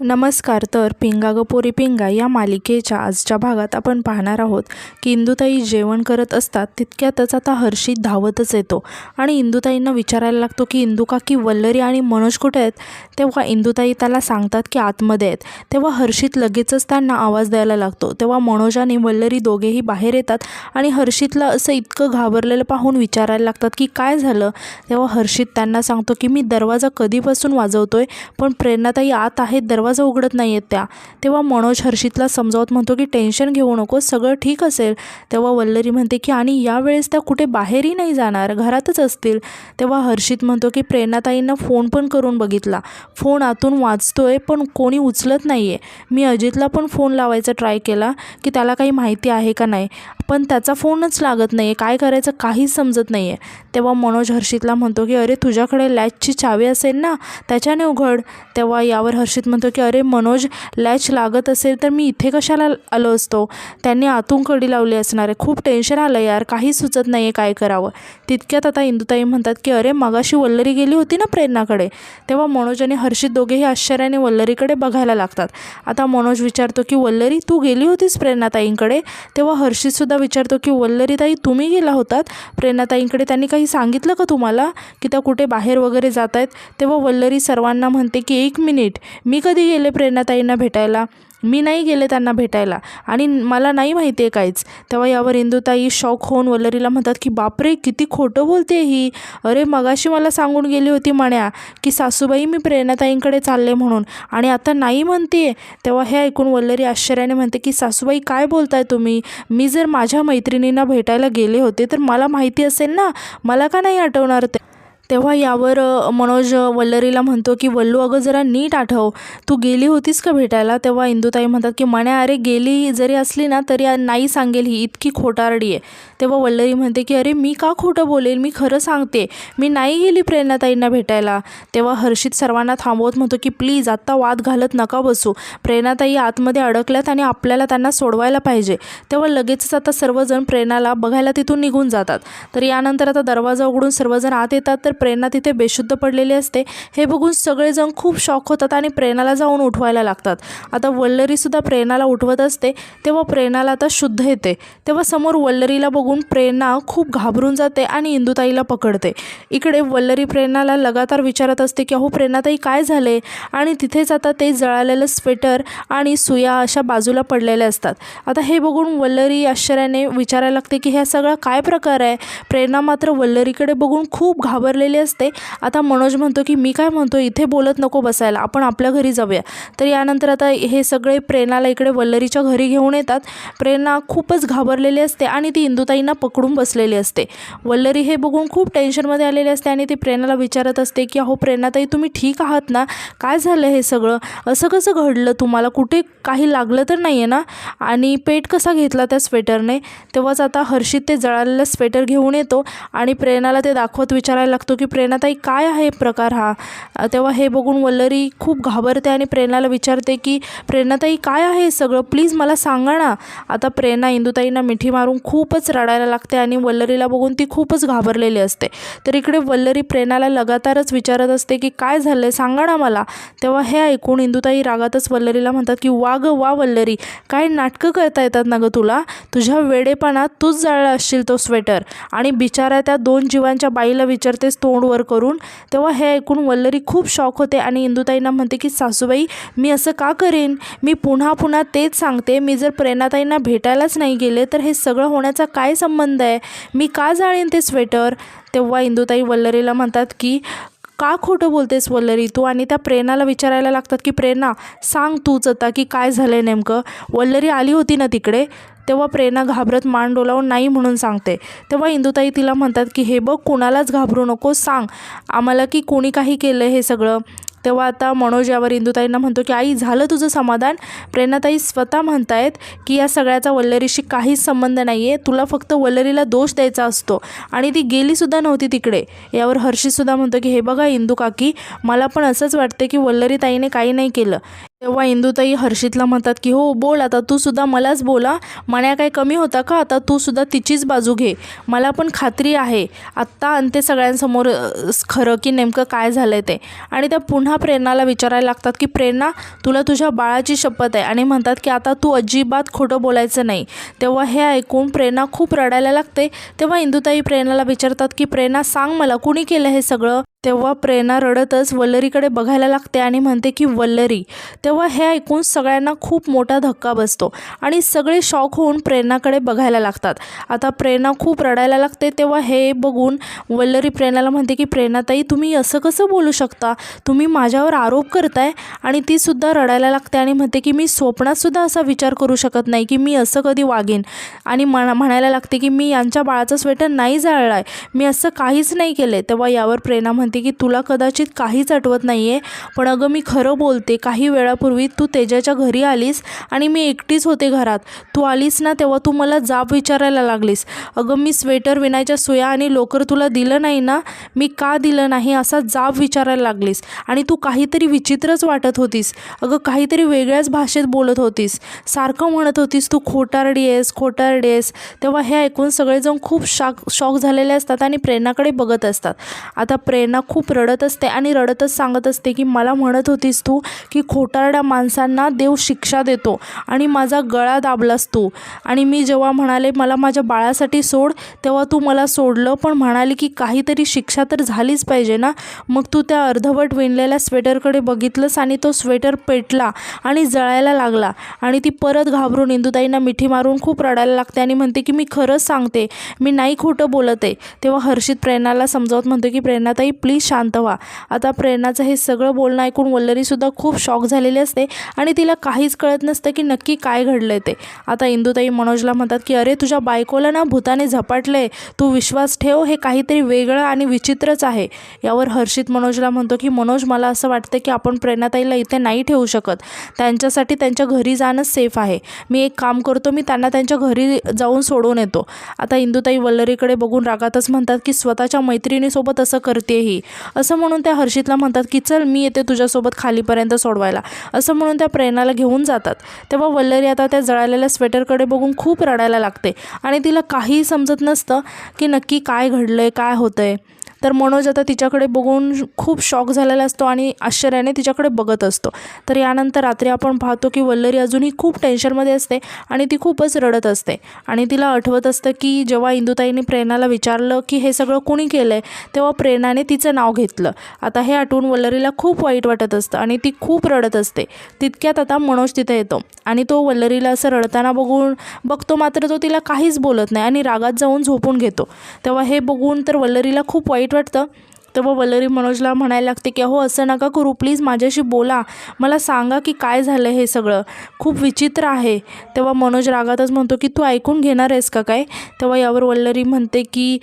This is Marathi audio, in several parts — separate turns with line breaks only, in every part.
नमस्कार. तर पिंगा ग पोरी पिंगा या मालिकेच्या आजच्या भागात आपण पाहणार आहोत की इंदुताई जेवण करत असतात तितक्यातच आता हर्षित धावतच येतो आणि इंदुताईंना विचारायला लागतो की इंदू काकी, वल्लरी आणि मनोज कुठे आहेत. तेव्हा इंदुताई त्याला सांगतात की आतमध्ये आहेत. तेव्हा हर्षित लगेचच त्यांना आवाज द्यायला लागतो. तेव्हा मनोज आणि वल्लरी दोघेही बाहेर येतात आणि हर्षितला असं इतकं घाबरलेलं पाहून विचारायला लागतात की काय झालं. तेव्हा हर्षित त्यांना सांगतो की मी दरवाजा कधीपासून वाजवतोय पण प्रेरणाताई आत आहेत, दरवाजा उघडत नाही आहेत त्या. तेव्हा मनोज हर्षितला समजावत म्हणतो की टेन्शन घेऊ नको, सगळं ठीक असेल. तेव्हा वल्लरी म्हणते की आणि यावेळेस त्या कुठे बाहेरही नाही जाणार, घरातच असतील. तेव्हा हर्षित म्हणतो की प्रेरणाताईंना फोन पण करून बघितला, फोन आतून वाजतोय पण कोणी उचलत नाही आहे. मी अजितला पण फोन लावायचा ट्राय केला की त्याला काही माहिती आहे का नाही, पण त्याचा फोनच लागत नाही आहे, काय करायचं काहीच समजत नाही आहे. तेव्हा मनोज हर्षितला म्हणतो की अरे तुझ्याकडे लॅचची चावी असेल ना, त्याच्याने उघड. तेव्हा यावर हर्षित म्हणतो की अरे मनोज, लॅच लागत असेल तर मी इथे कशाला आलो असतो, त्यांनी आतून कडी लावली असणार आहे. खूप टेन्शन आलं यार, काही सुचत नाही आहे काय करावं. तितक्यात आता इंदुताई म्हणतात की अरे मगाशी वल्लरी गेली होती ना प्रेरणाकडे. तेव्हा मनोज आणि हर्षित दोघेही आश्चर्याने वल्लरीकडे बघायला लागतात. आता मनोज विचारतो की वल्लरी, तू गेली होतीस प्रेरणाताईंकडे. तेव्हा हर्षितसुद्धा विचारतो की वल्लरी ताई, तुम्ही गेला होतात प्रेरणाताईंकडे, त्यांनी काही सांगितलं का तुम्हाला की त्या कुठे बाहेर वगैरे जात आहेत. तेव्हा वल्लरी सर्वांना म्हणते की एक मिनिट, मी कधी गेले प्रेरणाताईंना भेटायला, मी नाही गेले त्यांना भेटायला आणि मला नाही माहिती आहे काहीच. तेव्हा यावर इंदुताई शॉक होऊन वल्लरीला म्हणतात की बापरे, किती खोटं बोलते ही. अरे मगाशी मला सांगून गेली होती म्हण्या की सासूबाई मी प्रेरणाताईंकडे चालले म्हणून, आणि आता नाही म्हणते. तेव्हा हे ऐकून वल्लरी आश्चर्याने म्हणते की सासूबाई काय बोलताय तुम्ही, मी जर माझ्या मैत्रिणींना भेटायला गेले होते तर मला माहिती असेल ना, मला का नाही आठवणार ते. तेव्हा यावर मनोज वल्लरीला म्हणतो की वल्लू अगं जरा नीट आठव, तू गेली होतीस का भेटायला. तेव्हा इंदुताई म्हणतात की म्हण्या अरे गेली जरी असली ना तरी नाही सांगेल, ही इतकी खोटारडी आहे. तेव्हा वल्लरी म्हणते की अरे मी का खोटं बोलेल, मी खरं सांगते, मी नाही गेली प्रेरणाताईंना भेटायला. तेव्हा हर्षित सर्वांना थांबवत म्हणतो की प्लीज आत्ता वाद घालत नका बसू, प्रेरणाताई आतमध्ये अडकल्यात आणि आपल्याला त्यांना सोडवायला पाहिजे. तेव्हा लगेचच आता सर्वजण प्रेरणाला बघायला तिथून निघून जातात. तर यानंतर आता दरवाजा उघडून सर्वजण आत येतात तर प्रेरणा तिथे बेशुद्ध पडलेली असते. हे बघून सगळेजण खूप शॉक होतात आणि प्रेरणाला जाऊन उठवायला लागतात. आता वल्लरीसुद्धा प्रेरणाला उठवत असते. तेव्हा प्रेरणाला आता शुद्ध येते. तेव्हा समोर वल्लरीला बघून प्रेरणा खूप घाबरून जाते आणि इंदुताईला पकडते. इकडे वल्लरी प्रेरणाला लगातार विचारत असते की अहो प्रेरणाताई काय झाले, आणि तिथेच आता ते जळालेलं स्वेटर आणि सुया अशा बाजूला पडलेल्या असतात. आता हे बघून वल्लरी आश्चर्याने विचारायला लागते की ह्या सगळा काय प्रकार आहे. प्रेरणा मात्र वल्लरीकडे बघून खूप घाबरलेली असते. आता मनोज म्हणतो की मी काय म्हणतो, इथे बोलत नको बसायला, आपण आपल्या घरी जाऊया. तर यानंतर आता हे सगळे प्रेरणाला इकडे वल्लरीच्या घरी घेऊन येतात. प्रेरणा खूपच घाबरलेली असते आणि ती इंदुताईंना पकडून बसलेली असते. वल्लरी हे बघून खूप टेन्शनमध्ये आलेली असते आणि ती प्रेरणाला विचारत असते की अहो प्रेरणाताई, तुम्ही ठीक आहात ना, काय झालं हे सगळं, असं कसं घडलं तुम्हाला, कुठे काही लागलं तर नाही आहे ना, आणि पेट कसा घेतला त्या स्वेटरने. तेव्हाच आता हर्षित ते जळालेलं स्वेटर घेऊन येतो आणि प्रेरणाला ते दाखवत विचारायला लागतो की प्रेरणाताई काय आहे प्रकार हा. तेव्हा हे बघून वल्लरी खूप घाबरते आणि प्रेरणाला विचारते की प्रेरणाताई काय आहे सगळं, प्लीज मला सांगा ना. आता प्रेरणा इंदुताईंना मिठी मारून खूपच रडायला लागते आणि वल्लरीला बघून ती खूपच घाबरलेली असते. तर इकडे वल्लरी प्रेरणाला लगातारच विचारत असते की काय झालं आहे, सांगा ना मला. तेव्हा हे ऐकून इंदुताई रागातच वल्लरीला म्हणतात की वा गं वा वल्लरी, काय नाटकं करता येतात ना गं तुला, तुझ्या वेडेपणात तूच जाळला असशील तो स्वेटर, आणि बिचारा त्या 2 जीवांच्या बाईला विचारतेस तोंड वर करून. तेव्हा हे ऐकून वल्लरी खूप शॉक होते आणि इंदुताईंना म्हणते की सासूबाई, मी असं का करेन, मी पुन्हा पुन्हा तेच सांगते, मी जर प्रेरणाताईंना भेटायलाच नाही गेले तर हे सगळं होण्याचा काय संबंध आहे, मी का जाळीन ते स्वेटर. तेव्हा इंदुताई वल्लरीला म्हणतात की का खोटं बोलतेस वल्लरी तू, आणि त्या प्रेरणाला विचारायला लागतात की प्रेरणा सांग तूच आता की काय झालं आहे नेमकं, वल्लरी आली होती ना तिकडे. तेव्हा प्रेरणा घाबरत मान डोलावून नाही म्हणून सांगते. तेव्हा इंदुताई तिला म्हणतात की हे बघ, कुणालाच घाबरू नको, सांग आम्हाला की कोणी काही केलं हे सगळं. तेव्हा आता मनोज यावर इंदुताईंना म्हणतो की आई झालं तुझं समाधान, प्रेरणाताई स्वतः म्हणतायत की या सगळ्याचा वल्लरीशी काहीच संबंध नाही आहे, तुला फक्त वल्लरीला दोष द्यायचा असतो आणि ती गेलीसुद्धा नव्हती तिकडे. यावर हर्षितसुद्धा म्हणतो की हे बघा इंदू काकी, मला पण असंच वाटते की वल्लरी ताईने काही नाही केलं, तेव्हा इंदुताई हर्षितला म्हणतात की हो बोल, आता तू सुद्धा मलाच बोला, मन्या काय कमी होता का, आता तू सुद्धा तिचीच बाजू घे. मला पण खात्री आहे आत्ता आणते सगळ्यांसमोर खरं की नेमकं काय झालं आहे ते. आणि त्या पुन्हा प्रेरणाला विचारायला लागतात की प्रेरणा, तुला तुझ्या बाळाची शपथ आहे, आणि म्हणतात की आता तू अजिबात खोटं बोलायचं नाही. तेव्हा हे ऐकून प्रेरणा खूप रडायला लागते. तेव्हा इंदुताई प्रेरणाला विचारतात की प्रेरणा सांग मला, कुणी केलं हे सगळं. तेव्हा प्रेरणा रडतच वल्लरीकडे बघायला लागते आणि म्हणते की वल्लरी. तेव्हा हे ऐकून सगळ्यांना खूप मोठा धक्का बसतो आणि सगळे शॉक होऊन प्रेरणाकडे बघायला लागतात. आता प्रेरणा खूप रडायला लागते. तेव्हा हे बघून वल्लरी प्रेरणाला म्हणते की प्रेरणाताई, तुम्ही असं कसं बोलू शकता, तुम्ही माझ्यावर आरोप करताय. आणि ती सुद्धा रडायला लागते आणि म्हणते की मी स्वप्नातसुद्धा असा विचार करू शकत नाही की मी असं कधी वागेन. आणि म्हणायला लागते की मी यांच्या बाळाचं स्वेटर नाही जाळलं आहे, मी असं काहीच नाही केलं. तेव्हा यावर प्रेरणा म्हणते की तुला कदाचित काहीच आठवत नाही आहे, पण अगं मी खरं बोलते, काही वेळापूर्वी तू तेजाच्या घरी आलीस आणि मी एकटीच होते घरात. तू आलीस ना तेव्हा तू मला जाब विचारायला लागलीस. अगं मी स्वेटर विणायच्या सुया आणि लोकर तुला दिलं नाही ना, मी का दिलं नाही असा जाब विचारायला लागलीस. आणि तू काहीतरी विचित्रच वाटत होतीस. अगं काहीतरी वेगळ्याच भाषेत बोलत होतीस, सारखं म्हणत होतीस तू खोटारडी आहेस, खोटारडी आहेस. तेव्हा हे ऐकून सगळेजण खूप शॉक झालेले असतात आणि प्रेरणाकडे बघत असतात. आता प्रेरणा खूप रडत असते आणि रडतच सांगत असते की मला म्हणत होतीस तू की खोटारड्या माणसांना देव शिक्षा देतो आणि माझा गळा दाबलास तू. आणि मी जेव्हा म्हणाले मला माझ्या बाळासाठी सोड, तेव्हा तू मला सोडलं, पण म्हणाली की काहीतरी शिक्षा तर झालीच पाहिजे ना. मग तू त्या अर्धवट विणलेल्या स्वेटरकडे बघितलंस आणि तो स्वेटर पेटला आणि जळायला लागला. आणि ती परत घाबरून इंदुताईंना मिठी मारून खूप रडायला लागते आणि म्हणते की मी खरंच सांगते, मी नाही खोटं बोलत आहे. तेव्हा हर्षित प्रेरणाला समजावत म्हणतो की प्रेरणाताई प्लीज शांत व्हा. आता प्रेरणाचं हे सगळं बोलणं ऐकून वल्लरीसुद्धा खूप शॉक झालेली असते आणि तिला काहीच कळत नसतं की नक्की काय घडलं आहे ते. आता इंदुताई मनोजला म्हणतात की अरे तुझ्या बायकोला ना भूताने झपाटले, तू विश्वास ठेव, हे काहीतरी वेगळं आणि विचित्रच आहे. यावर हर्षित मनोजला म्हणतो की मनोज, मला असं वाटतं की आपण प्रेरणाताईला इथे नाही ठेवू शकत, त्यांच्यासाठी त्यांच्या घरी जाणंच सेफ आहे. मी एक काम करतो, मी त्यांना त्यांच्या घरी जाऊन सोडून येतो. आता इंदुताई वल्लरीकडे बघून रागातच म्हणतात की स्वतःच्या मैत्रिणीसोबत असं करते ही. असं म्हणून त्या हर्षितला म्हणतात की चल मी येते तुझ्यासोबत खालीपर्यंत सोडवायला. असं म्हणून त्या प्रेरणाला घेऊन जातात. तेव्हा वल्लरी आता त्या जळालेल्या स्वेटरकडे बघून खूप रडायला लागते आणि तिला काहीही समजत नसतं की नक्की काय घडलं आहे, काय होतं आहे. तर मनोज आता तिच्याकडे बघून खूप शॉक झालेला असतो आणि आश्चर्याने तिच्याकडे बघत असतो. तर यानंतर रात्री आपण पाहतो की वल्लरी अजूनही खूप टेन्शनमध्ये असते आणि ती खूपच रडत असते. आणि तिला आठवत असतं की जेव्हा इंदुताईंनी प्रेरणाला विचारलं की हे सगळं कुणी केलं आहे, तेव्हा प्रेरणाने तिचं नाव घेतलं. आता हे आठवून वल्लरीला खूप वाईट वाटत असतं आणि ती खूप रडत असते. तितक्यात आता मनोज तिथे येतो आणि तो वल्लरीला असं रडताना बघतो, मात्र तो तिला काहीच बोलत नाही आणि रागात जाऊन झोपून घेतो. तेव्हा हे बघून तर वल्लरीला खूप वाईट वाटतं. तेव्हा वल्लरी मनोजला म्हणायला लागते की अहो असं नका करू, प्लीज माझ्याशी बोला, मला सांगा की काय झालं, हे सगळं खूप विचित्र आहे. तेव्हा मनोज रागातच म्हणतो की तू ऐकून घेणार आहेस का काय. तेव्हा यावर वल्लरी म्हणते की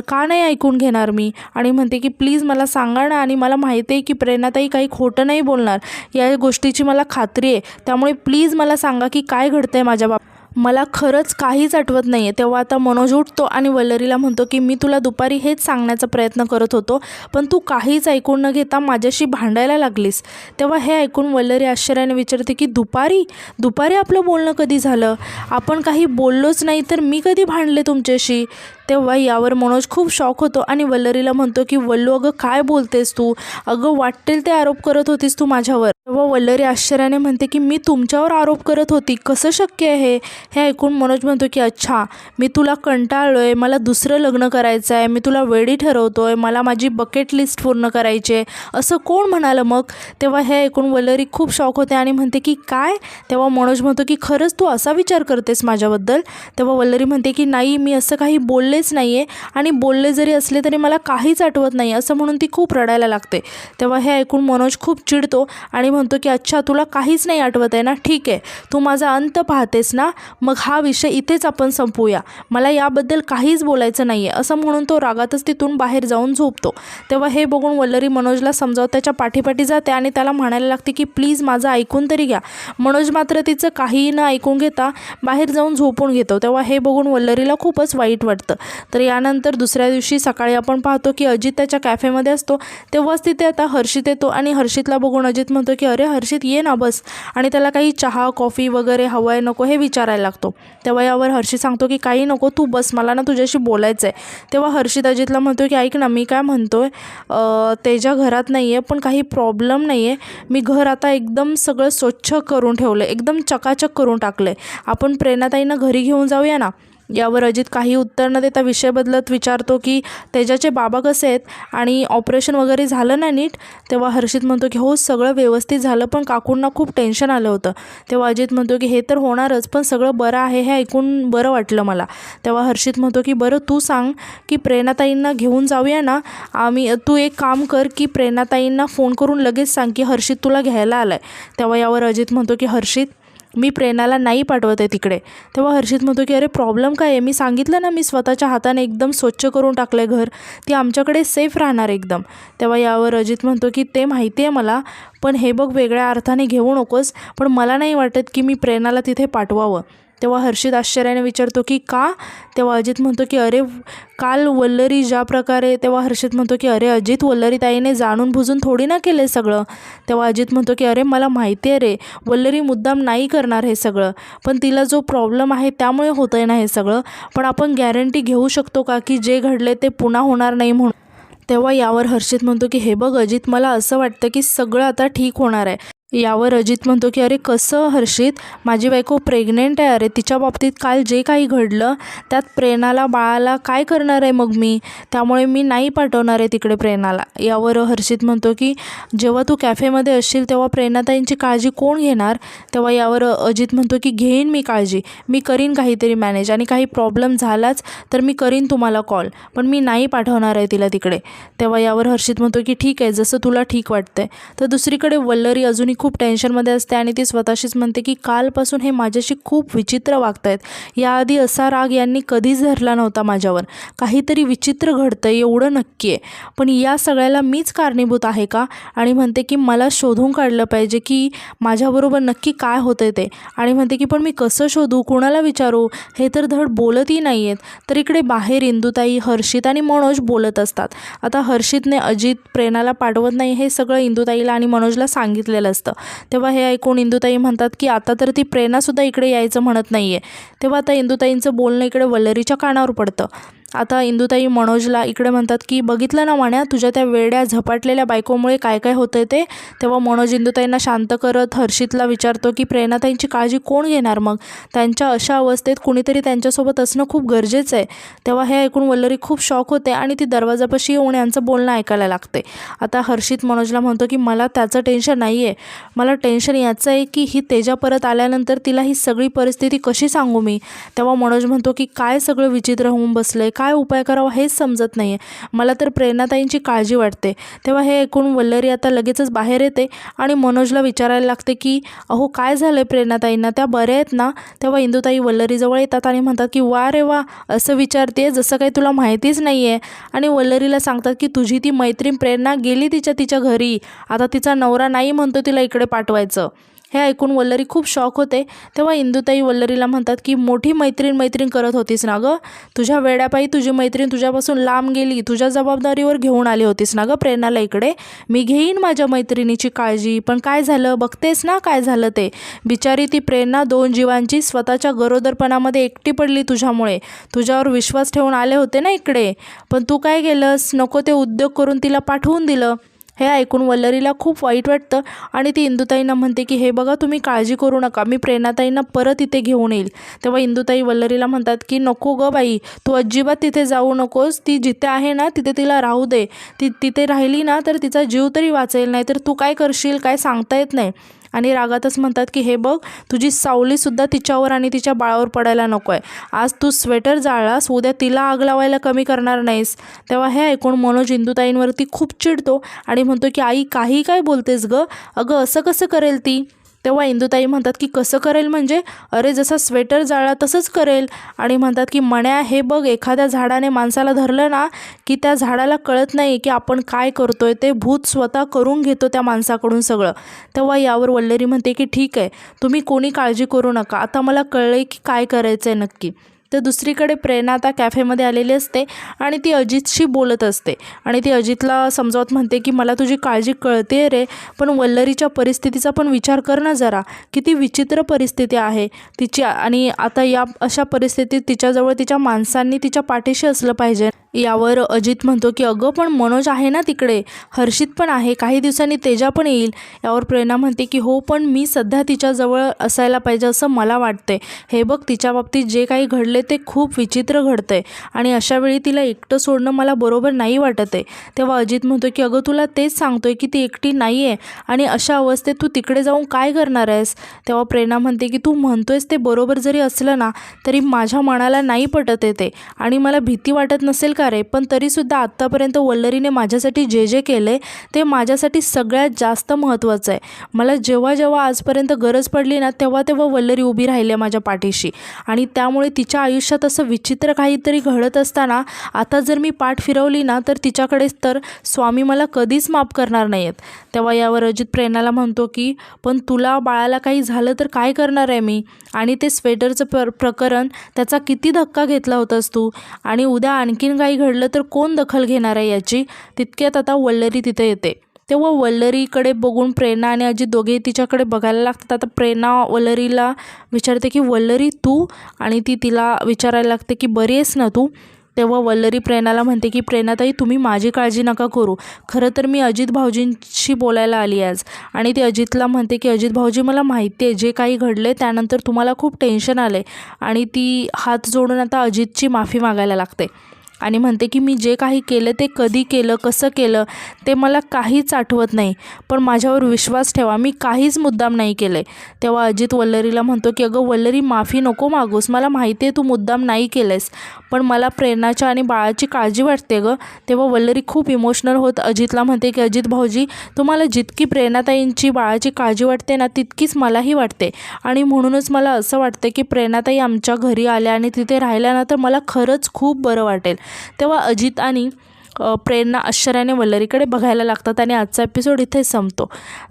का नाही ऐकून घेणार मी, आणि म्हणते की प्लीज मला सांगा ना, आणि मला माहिती आहे की प्रेरणाताई काही खोटं नाही बोलणार, या गोष्टीची मला खात्री आहे, त्यामुळे प्लीज मला सांगा की काय घडतंय माझ्या बाबतीत, मला खरंच काहीच आठवत नाही आहे. तेव्हा आता मनोज उठतो आणि वल्लरीला म्हणतो की मी तुला दुपारी हेच सांगण्याचा प्रयत्न करत होतो, पण तू काहीच ऐकून न घेता माझ्याशी भांडायला लागलीस. तेव्हा हे ऐकून वल्लरी आश्चर्याने विचारते की दुपारी आपलं बोलणं कधी झालं, आपण काही बोललोच नाही, तर मी कधी भांडले तुमच्याशी. तेव्हा यावर मनोज खूप शॉक होतो आणि वल्लरीला म्हणतो की वल्लू अगं काय बोलतेस तू, अगं वाटेल ते आरोप करत होतीस तू माझ्यावर. तेव्हा वल्लरी आश्चर्याने म्हणते की मी तुमच्यावर आरोप करत होती, कसं शक्य आहे. हे ऐकून मनोज म्हणतो की अच्छा, मी तुला कंटाळलो आहे, मला दुसरं लग्न करायचं आहे, मी तुला वेडी ठरवतो आहे, मला माझी बकेट लिस्ट पूर्ण करायची आहे, असं कोण म्हणालं मग. तेव्हा हे ऐकून वल्लरी खूप शॉक होते आणि म्हणते की काय. तेव्हा मनोज म्हणतो की खरंच तू असा विचार करतेस माझ्याबद्दल. तेव्हा वल्लरी म्हणते की नाही, मी असं काही बोललेच नाही आहे, आणि बोलले जरी असले तरी मला काहीच आठवत नाही, असं म्हणून ती खूप रडायला लागते. तेव्हा हे ऐकून मनोज खूप चिडतो आणि म्हणतो की अच्छा, तुला काहीच नाही आठवत आहे ना, ठीक आहे, तू माझा अंत पाहतेस ना, मग हा विषय इथेच आपण संपवूया, मला याबद्दल काहीच बोलायचं नाही आहे, असं म्हणून तो रागातच तिथून बाहेर जाऊन झोपतो. तेव्हा हे बघून वल्लरी मनोजला समजावत त्याच्या पाठीपाठी जाते आणि त्याला म्हणायला लागते की प्लीज माझं ऐकून तरी घ्या. मनोज मात्र तिचं काहीही न ऐकून घेता बाहेर जाऊन झोपून घेतो. तेव्हा हे बघून वल्लरीला खूपच वाईट वाटतं. तर यानंतर दुसऱ्या दिवशी सकाळी आपण पाहतो की अजित त्याच्या कॅफेमध्ये असतो, तेव्हाच तिथे आता हर्षित येतो आणि हर्षितला बघून अजित म्हणतो की अरे हर्षित ये ना बस, आणि त्याला काही चहा कॉफी वगैरे हवं आहे नको हे विचारायला लागतो. तेव्हा यावर हर्षित सांगतो की काही नको, तू बस, मला ना तुझ्याशी बोलायचं आहे. तेव्हा हर्षित अजितला म्हणतो की ऐक ना, मी काय म्हणतोय, तेजा घरात नाही आहे पण काही प्रॉब्लेम नाही आहे, मी घर आता एकदम सगळं स्वच्छ करून ठेवलं, एकदम चकाचक करून टाकलं आहे, आपण प्रेरणाताईंना घरी घेऊन जाऊया ना. यावर अजित काही उत्तर न देता विषय बदलत विचारतो की तेजाचे बाबा कसे आहेत आणि ऑपरेशन वगैरे झालं ना नीट. तेव्हा हर्षित म्हणतो की हो सगळं व्यवस्थित झालं, पण काकूंना खूप टेन्शन आलं होतं. तेव्हा अजित म्हणतो की हे तर होणारच, पण सगळं बरं आहे हे ऐकून बरं वाटलं मला. तेव्हा हर्षित म्हणतो की बरं तू सांग की प्रेरणाताईंना घेऊन जाऊया ना तू एक काम कर की प्रेरणाताईंना फोन करून लगेच सांग की हर्षित तुला घ्यायला आला आहे. तेव्हा यावर अजित म्हणतो की हर्षित मी प्रेरणाला नाही पाठवत आहे तिकडे. तेव्हा हर्षित म्हणतो की अरे प्रॉब्लेम काय आहे, मी सांगितलं ना मी स्वतःच्या हाताने एकदम स्वच्छ करून टाकलं आहे घर, ती आमच्याकडे सेफ राहणार एकदम. तेव्हा यावर अजित म्हणतो की ते माहिती आहे मला, पण हे बघ वेगळ्या अर्थाने घेऊ नकोस, पण मला नाही वाटत की मी प्रेरणाला तिथे पाठवावं. तेव्हा हर्षित आश्चर्याने विचारतो की का. तेव्हा अजित म्हणतो की अरे काल वल्लरी ज्या प्रकारे. तेव्हा हर्षित म्हणतो की अरे अजित, वल्लरी ताईने जाणून बुजून थोडी ना केले सगळं. तेव्हा अजित म्हणतो की अरे मला माहिती आहे रे, वल्लरी मुद्दाम नाही करणार हे सगळं, पण तिला जो प्रॉब्लेम आहे त्यामुळे होतं आहे ना हे सगळं, पण आपण गॅरंटी घेऊ शकतो का की जे घडले ते पुन्हा होणार नाही म्हणून. तेव्हा यावर हर्षित म्हणतो की हे बघ अजित, मला असं वाटतं की सगळं आता ठीक होणार आहे. यावर अजित म्हणतो की अरे कसं हर्षित, माझी बायको प्रेग्नेंट आहे, अरे तिच्या बाबतीत काल जे काही घडलं त्यात प्रेरणाला बाळाला काय करणार आहे मग मी, त्यामुळे मी नाही पाठवणार आहे तिकडे प्रेरणाला. यावर हर्षित म्हणतो की जेव्हा तू कॅफेमध्ये असशील तेव्हा प्रेरणाताईंची काळजी कोण घेणार. तेव्हा यावर अजित म्हणतो की घेईन मी काळजी, मी करीन काहीतरी मॅनेज, आणि काही प्रॉब्लेम झालाच तर मी करीन तुम्हाला कॉल, पण मी नाही पाठवणार आहे तिला तिकडे. तेव्हा यावर हर्षित म्हणतो की ठीक आहे, जसं तुला ठीक वाटतंय. तर दुसरीकडे वल्लरी अजूनही खूप टेन्शनमध्ये असते आणि ती स्वतःशीच म्हणते की कालपासून हे माझ्याशी खूप विचित्र वागत आहेत, याआधी असा राग यांनी कधीच धरला नव्हता माझ्यावर, काहीतरी विचित्र घडतं एवढं नक्की आहे, पण या सगळ्याला मीच कारणीभूत आहे का. आणि म्हणते की मला शोधून काढलं पाहिजे की माझ्याबरोबर नक्की काय होतं ते. आणि म्हणते की पण मी कसं शोधू, कुणाला विचारू, हे तर धड बोलतही नाही आहेत. तर इकडे बाहेर इंदुताई, हर्षित आणि मनोज बोलत असतात. आता हर्षितने अजित प्रेरणाला पाठवत नाही हे सगळं इंदुताईला आणि मनोजला सांगितलेलं असतं. तेव्हा हे ऐकून इंदुताई म्हणतात की आता तर ती प्रेरणासुद्धा इकडे यायचं म्हणत नाही आहे. तेव्हा आता इंदुताईंचं बोलणं इकडे वल्लरीच्या कानावर पडतं. आता इंदुताई मनोजला इकडे म्हणतात की बघितलं ना माण्या, तुझ्या त्या वेड्या झपाटलेल्या बायकोमुळे काय काय होतं ते. तेव्हा मनोज इंदुताईंना शांत करत हर्षितला विचारतो की प्रेरणाताईंची काळजी कोण घेणार, मग त्यांच्या अशा अवस्थेत कुणीतरी त्यांच्यासोबत असणं खूप गरजेचं आहे. तेव्हा हे ऐकून वल्लरी खूप शॉक होते आणि ती दरवाजापाशी येऊन यांचं बोलणं ऐकायला लागते. आता हर्षित मनोजला म्हणतो की मला त्याचं टेन्शन नाही आहे, मला टेन्शन याचं आहे की ही तेजा परत आल्यानंतर तिला ही सगळी परिस्थिती कशी सांगू मी. तेव्हा मनोज म्हणतो की काय सगळं विचित्र होऊन बसलं, काय उपाय करावा हेच समजत नाही आहे, मला तर प्रेरणाताईंची काळजी वाटते. तेव्हा हे ऐकून वल्लरी आता लगेचच बाहेर येते आणि मनोजला विचारायला लागते की अहो काय झालं आहे प्रेरणाताईंना, त्या बऱ्या आहेत ना. तेव्हा इंदुताई वल्लरीजवळ येतात आणि म्हणतात की वा रे वा, असं विचारते जसं काही तुला माहितीच नाही आहे. आणि वल्लरीला सांगतात की तुझी ती मैत्रीण प्रेरणा गेली तिच्या घरी, आता तिचा नवरा नाही म्हणतो तिला इकडे पाठवायचं. हे ऐकून वल्लरी खूप शॉक होते. तेव्हा इंदुताई वल्लरीला म्हणतात की मोठी मैत्रीण करत होतीस ना गं, तुझ्या वेड्यापायी तुझी मैत्रीण तुझ्यापासून लांब गेली, तुझ्या जबाबदारीवर घेऊन आली होतीस ना गं प्रेरणाला इकडे. मी घेईन माझ्या मैत्रिणीची काळजी, पण काय झालं बघतेस ना काय झालं ते. बिचारी ती प्रेरणा 2 जीवांची स्वतःच्या गरोदरपणामध्ये एकटी पडली तुझ्यामुळे, तुझ्यावर विश्वास ठेवून आले होते ना इकडे, पण तू काय केलंस, नको ते उद्योग करून तिला पाठवून दिलं. हे ऐकून वल्लरीला खूप वाईट वाटतं आणि ती इंदुताईंना म्हणते की हे बघा तुम्ही काळजी करू नका, मी प्रेरणाताईंना परत इथे घेऊन येईल. तेव्हा इंदुताई वल्लरीला म्हणतात की नको गं बाई, तू अजिबात तिथे जाऊ नकोस, ती जिथे आहे ना तिथे तिला राहू दे, ती तिथे राहिली ना तर तिचा जीव तरी वाचेल, नाही तर तू काय करशील काय सांगता येत नाही. आणि रागातच म्हणतात की हे बघ, तुझी सावलीसुद्धा तिच्यावर आणि तिच्या बाळावर पडायला नको आहे, आज तू स्वेटर जाळलास, उद्या तिला आग लावायला कमी करणार नाहीस. तेव्हा हे ऐकून मनोज इंदुताईंवरती खूप चिडतो आणि म्हणतो की आई काही काय बोलतेस गं, अगं असं कसं करेल ती. तेव्हा इंदुताई म्हणतात की कसं करेल म्हणजे, अरे जसा स्वेटर जाळला तसंच करेल. आणि म्हणतात की मण्या हे बघ, एखाद्या झाडाने माणसाला धरलं ना की त्या झाडाला कळत नाही की आपण काय करतोय, ते भूत स्वतः करून घेतो त्या माणसाकडून सगळं. तेव्हा यावर वल्लरी म्हणते की ठीक आहे, तुम्ही कोणी काळजी करू नका, आता मला कळलंय की काय करायचं आहे नक्की. तर दुसरीकडे प्रेरणा आता कॅफेमध्ये आलेली असते आणि ती अजितशी बोलत असते आणि ती अजितला समजावत म्हणते की मला तुझी काळजी कळते रे, पण वल्लरीच्या परिस्थितीचा पण विचार कर ना जरा, किती विचित्र परिस्थिती आहे तिची आणि आता या अशा परिस्थितीत तिच्याजवळ तिच्या माणसांनी तिच्या पाठीशी असलं पाहिजे. यावर अजित म्हणतो की अगं पण मनोज आहे ना तिकडे, हर्षित पण आहे, काही दिवसांनी तेजा पण येईल. यावर प्रेरणा म्हणते की हो पण मी सध्या तिच्याजवळ असायला पाहिजे असं मला वाटते. हे बघ तिच्या बाबतीत जे काही घडले ते खूप विचित्र घडतंय आणि अशावेळी तिला एकटं सोडणं मला बरोबर नाही वाटत आहे. तेव्हा अजित म्हणतो की अगं तुला तेच सांगतोय की ती एकटी नाही आहे आणि अशा अवस्थेत तू तिकडे जाऊन काय करणार आहेस. तेव्हा प्रेरणा म्हणते की तू म्हणतोयस ते बरोबर जरी असलं ना तरी माझ्या मनाला नाही पटत आहे ते आणि मला भीती वाटत नसेल का रे, पण तरीसुद्धा आत्तापर्यंत वल्लरीने माझ्यासाठी जे जे केले ते माझ्यासाठी सगळ्यात जास्त महत्त्वाचं आहे. मला जेव्हा जेव्हा आजपर्यंत गरज पडली ना तेव्हा तेव्हा वल्लरी उभी राहिली आहे माझ्या पाठीशी आणि त्यामुळे तिच्या आयुष्यात असं विचित्र काहीतरी घडत असताना आता जर मी पाठ फिरवली ना तर तिच्याकडेच तर स्वामी मला कधीच माफ करणार नाही आहेत. तेव्हा यावर अजित प्रेरणाला म्हणतो की पण तुला बाळाला काही झालं तर काय करणार आहे मी, आणि ते स्वेटरचं प्रकरण त्याचा किती धक्का घेतला होतास तू, आणि उद्या आणखीन काही घडलं तर कोण दखल घेणार आहे याची. तितक्यात आता वल्लरी तिथे येते. तेव्हा वल्लरीकडे बघून प्रेरणा आणि अजित दोघेही तिच्याकडे बघायला लागतात. आता प्रेरणा वल्लरीला विचारते की वल्लरी तू, आणि ती तिला विचारायला लागते की बरी आहेस ना तू. तेव्हा वल्लरी प्रेरणाला म्हणते की प्रेरणाताई तुम्ही माझी काळजी नका करू, खरं तर मी अजित भाऊजींशी बोलायला आली आज. आणि ती अजितला म्हणते की अजित भाऊजी मला माहिती आहे जे काही घडले त्यानंतर तुम्हाला खूप टेन्शन आले, आणि ती हात जोडून आता अजितची माफी मागायला लागते आणि म्हणते की मी जे काही केलं ते कधी केलं कसं केलं ते मला काहीच आठवत नाही, पण माझ्यावर विश्वास ठेवा मी काहीच मुद्दाम नाही केलं आहे. तेव्हा अजित वल्लरीला म्हणतो की अगं वल्लरी माफी नको मागूस, मला माहिती आहे तू मुद्दाम नाही केलं आहेस, पण मला प्रेरणाच्या आणि बाळाची काळजी वाटते गं. तेव्हा वल्लरी खूप इमोशनल होत अजितला म्हणते की अजित भाऊजी तुम्हाला जितकी प्रेरणाताईंची बाळाची काळजी वाटते ना तितकीच मलाही वाटते, आणि म्हणूनच मला असं वाटतं की प्रेरणाताई आमच्या घरी आल्या आणि तिथे राहिल्या ना तर मला खरंच खूप बरं वाटेल. तेव्हा अजित आणि प्रेरणा आश्चर्याने वल्लरीकडे बघायला लागतात आणि आजचा एपिसोड इथे संपतो.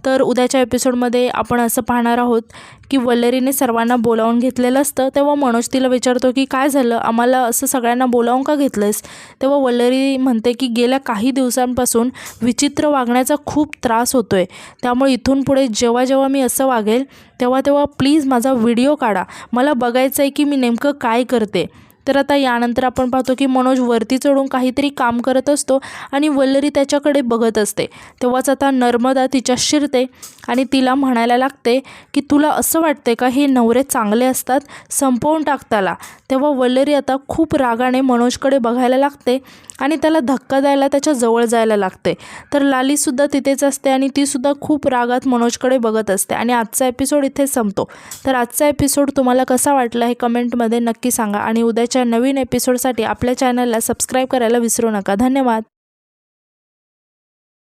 तर उद्याच्या एपिसोडमध्ये आपण असं पाहणार आहोत की वल्लरीने सर्वांना बोलावून घेतलेलं असतं. तेव्हा मनोज तिला विचारतो की काय झालं, आम्हाला असं सगळ्यांना बोलावून का घेतलंयस. तेव्हा वल्लरी म्हणते की गेल्या काही दिवसांपासून विचित्र वागण्याचा खूप त्रास होतोय, त्यामुळे इथून पुढे जेव्हा जेव्हा मी असं वागेल तेव्हा तेव्हा प्लीज माझा व्हिडिओ काढा, मला बघायचं आहे की मी नेमकं काय करते. तर आता यानंतर आपण पाहतो की मनोज वरती चढून काहीतरी काम करत असतो आणि वल्लरी त्याच्याकडे बघत असते. तेव्हाच आता नर्मदा तिच्या शिरते आणि तिला म्हणायला लागते की तुला असं वाटते का हे नवरे चांगले असतात, संपवून टाक त्याला. तेव्हा वल्लरी आता खूप रागाने मनोजकडे बघायला लागते आणि त्याला धक्का द्यायला त्याच्या जवळ जायला लागते. तर लालीसुद्धा तिथेच असते आणि तीसुद्धा खूप रागात मनोजकडे बघत असते आणि आजचा एपिसोड इथे संपतो. तर आजचा एपिसोड तुम्हाला कसा वाटला हे कमेंटमध्ये नक्की सांगा आणि उद्याच्या नवीन एपिसोडसाठी आपल्या चॅनलला सबस्क्राईब करायला विसरू नका. धन्यवाद.